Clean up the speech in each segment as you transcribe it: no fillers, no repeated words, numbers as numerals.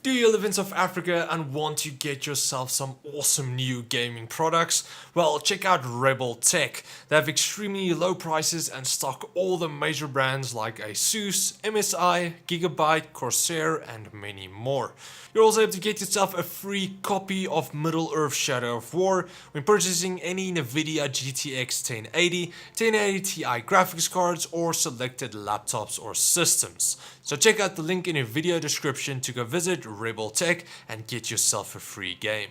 Do you live in South Africa and want to get yourself some awesome new gaming products? Well, check out RebelTech. They have extremely low prices and stock all the major brands like ASUS, MSI, Gigabyte, Corsair, and many more. You're also able to get yourself a free copy of Middle-earth: Shadow of War when purchasing any NVIDIA GTX 1080, 1080 Ti graphics cards, or selected laptops or systems. So check out the link in your video description to go visit RebelTech and get yourself a free game.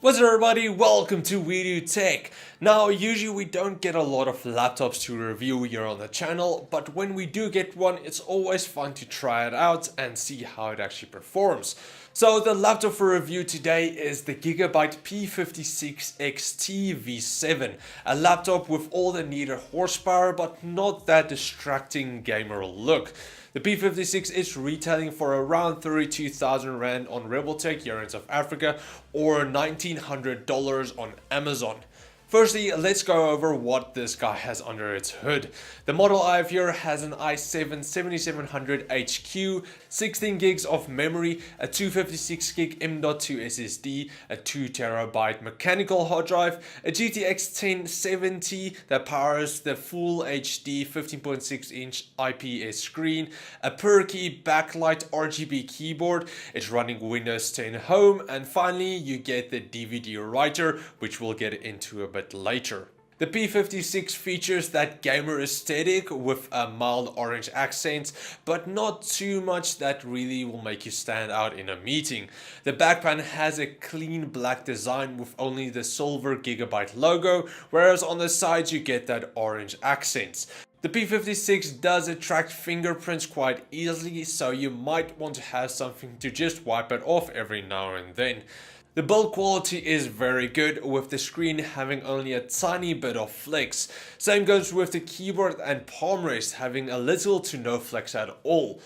What's up everybody, welcome to We Do Tech. Now usually we don't get a lot of laptops to review here on the channel, but when we do get one it's always fun to try it out and see how it actually performs. So the laptop for review today is the Gigabyte P56XT V7, a laptop with all the needed horsepower but not that distracting gamer look. The P56 is retailing for around 32,000 Rand on RebelTech here in South Africa or $1,900 on Amazon. Firstly, let's go over what this guy has under its hood. The model I have here has an i7-7700HQ, 16 gigs of memory, a 256 gig M.2 SSD, a 2TB mechanical hard drive, a GTX 1070 that powers the full HD 15.6 inch IPS screen, a per key backlight RGB keyboard, it's running Windows 10 Home, and finally you get the DVD writer, which we'll get into a bit later. The P56 features that gamer aesthetic with a mild orange accent, but not too much that really will make you stand out in a meeting. The backpan has a clean black design with only the silver Gigabyte logo, whereas on the sides you get that orange accents. The P56 does attract fingerprints quite easily, so you might want to have something to just wipe it off every now and then. The build quality is very good, with the screen having only a tiny bit of flex. Same goes with the keyboard and palm rest having a little to no flex at all.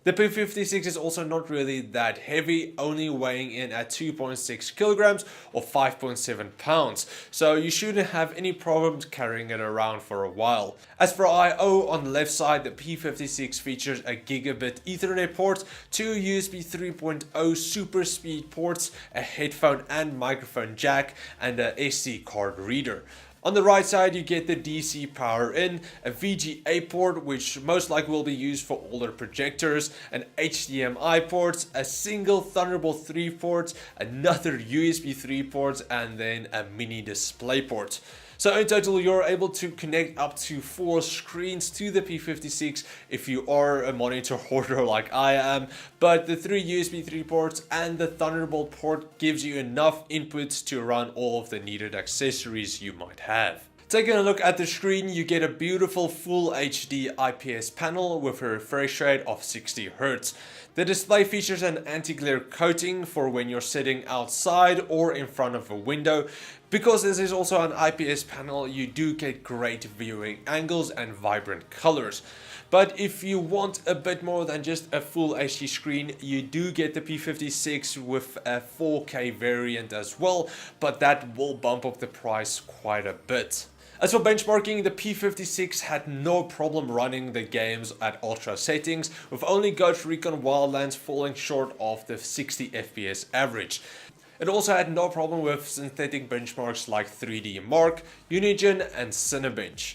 The P56 is also not really that heavy, only weighing in at 2.6 kilograms or 5.7 pounds, so you shouldn't have any problems carrying it around for a while. As for I/O, on the left side, the P56 features a Gigabit Ethernet port, two USB 3.0 super speed ports, a headphone and microphone jack, and a SD card reader. On the right side you get the DC power in, a VGA port which most likely will be used for older projectors, an HDMI port, a single Thunderbolt 3 port, another USB 3 port, and then a mini display port. So in total you're able to connect up to 4 screens to the P56 if you are a monitor hoarder like I am, but the 3 USB 3 ports and the Thunderbolt port gives you enough inputs to run all of the needed accessories you might have. Taking a look at the screen, you get a beautiful full HD IPS panel with a refresh rate of 60 Hz. The display features an anti-glare coating for when you're sitting outside or in front of a window. Because this is also an IPS panel, you do get great viewing angles and vibrant colors. But if you want a bit more than just a full HD screen, you do get the P56 with a 4K variant as well, but that will bump up the price quite a bit. As for benchmarking, the P56 had no problem running the games at ultra settings, with only Ghost Recon Wildlands falling short of the 60 FPS average. It also had no problem with synthetic benchmarks like 3D Mark, Unigine, and Cinebench.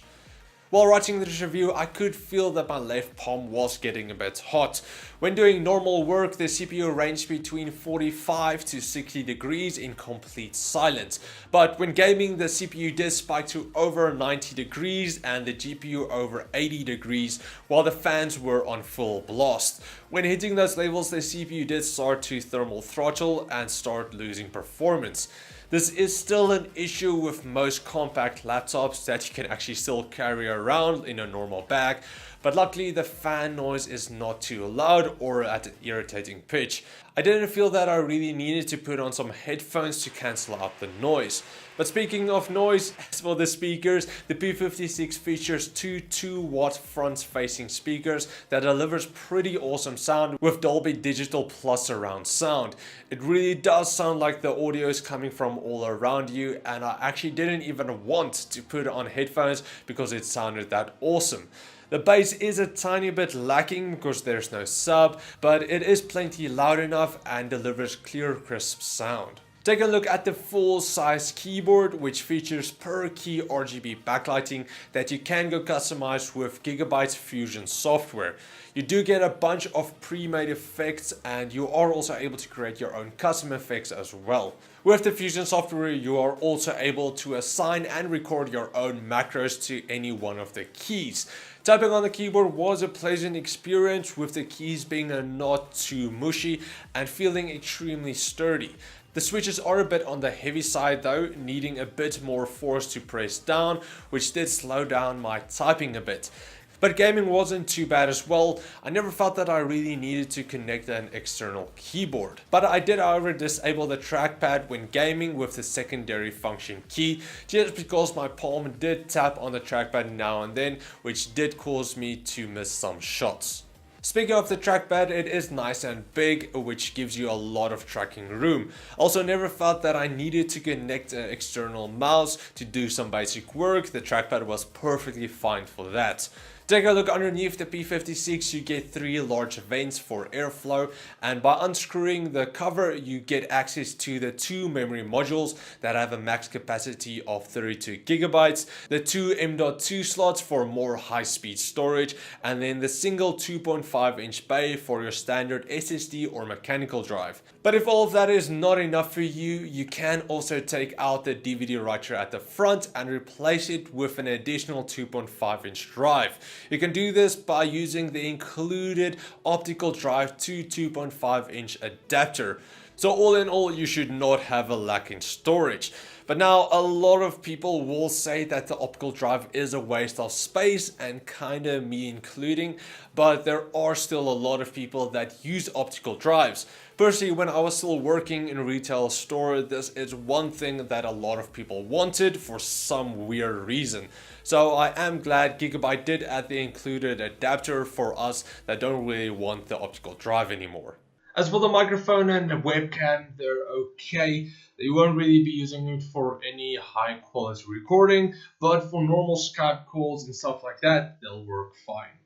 While writing this review, I could feel that my left palm was getting a bit hot. When doing normal work, the CPU ranged between 45 to 60 degrees in complete silence. But when gaming, the CPU did spike to over 90 degrees and the GPU over 80 degrees, while the fans were on full blast. When hitting those levels, the CPU did start to thermal throttle and start losing performance. This is still an issue with most compact laptops that you can actually still carry around in a normal bag, but luckily the fan noise is not too loud or at an irritating pitch. I didn't feel that I really needed to put on some headphones to cancel out the noise. But speaking of noise, as for the speakers, the P56 features two 2-watt front-facing speakers that delivers pretty awesome sound with Dolby Digital Plus surround sound. It really does sound like the audio is coming from all around you, and I actually didn't even want to put on headphones because it sounded that awesome. The bass is a tiny bit lacking because there's no sub, but it is plenty loud enough and delivers clear, crisp sound. Take a look at the full size keyboard, which features per key RGB backlighting that you can go customize with Gigabytes Fusion software. You do get a bunch of pre-made effects, and you are also able to create your own custom effects as well. With the Fusion software, you are also able to assign and record your own macros to any one of the keys. Typing on the keyboard was a pleasant experience, with the keys being not too mushy and feeling extremely sturdy. The switches are a bit on the heavy side though, needing a bit more force to press down, which did slow down my typing a bit. But gaming wasn't too bad as well. I never felt that I really needed to connect an external keyboard. But I did, however, disable the trackpad when gaming with the secondary function key, just because my palm did tap on the trackpad now and then, which did cause me to miss some shots. Speaking of the trackpad, it is nice and big, which gives you a lot of tracking room. Also, never felt that I needed to connect an external mouse to do some basic work. The trackpad was perfectly fine for that. Take a look underneath the P56, you get 3 large vents for airflow, and by unscrewing the cover you get access to the 2 memory modules that have a max capacity of 32 gigabytes, the 2 M.2 slots for more high-speed storage, and then the single 2.5-inch bay for your standard SSD or mechanical drive. But if all of that is not enough for you, you can also take out the DVD writer at the front and replace it with an additional 2.5-inch drive. You can do this by using the included optical drive to 2.5-inch adapter. So all in all, you should not have a lack in storage. But now a lot of people will say that the optical drive is a waste of space, and kinda me including, but there are still a lot of people that use optical drives. Personally, when I was still working in a retail store, this is one thing that a lot of people wanted for some weird reason. So I am glad Gigabyte did add the included adapter for us that don't really want the optical drive anymore. As for the microphone and the webcam, they're okay. You won't really be using it for any high quality recording, but for normal Skype calls and stuff like that, they'll work fine.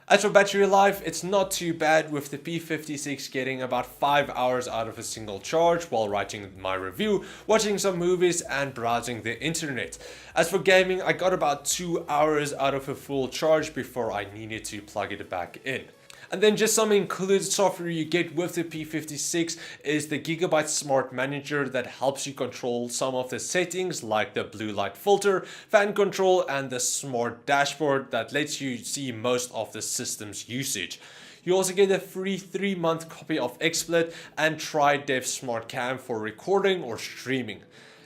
As for battery life, it's not too bad, with the P56 getting about 5 hours out of a single charge while writing my review, watching some movies and browsing the internet. As for gaming, I got about 2 hours out of a full charge before I needed to plug it back in. And then just some included software you get with the P56 is the Gigabyte Smart Manager that helps you control some of the settings like the blue light filter, fan control, and the smart dashboard that lets you see most of the system's usage. You also get a free 3-month copy of XSplit and TriDev Smart Cam for recording or streaming.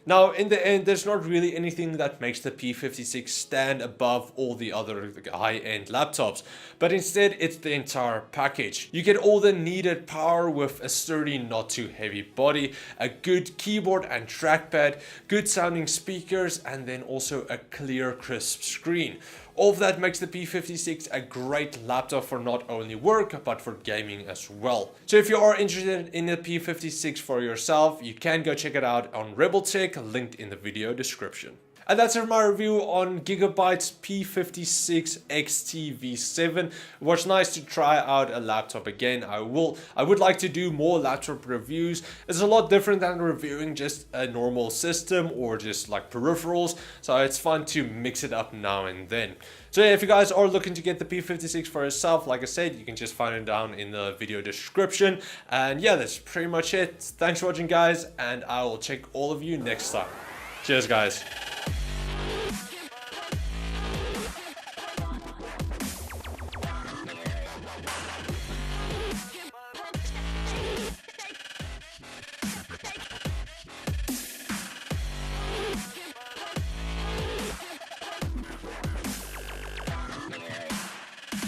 Now, in the end, there's not really anything that makes the P56 stand above all the other high-end laptops, but instead it's the entire package. You get all the needed power with a sturdy, not too heavy body, a good keyboard and trackpad, good sounding speakers, and then also a clear, crisp screen. All of that makes the P56 a great laptop for not only work, but for gaming as well. So if you are interested in the P56 for yourself, you can go check it out on RebelTech, linked in the video description. And that's it for my review on Gigabytes P56XT V7. It was nice to try out a laptop again. I would like to do more laptop reviews. It's a lot different than reviewing just a normal system or just like peripherals. So it's fun to mix it up now and then. So yeah, if you guys are looking to get the P56 for yourself, like I said, you can just find it down in the video description. And yeah, that's pretty much it. Thanks for watching, guys, and I will check all of you next time. Cheers, guys.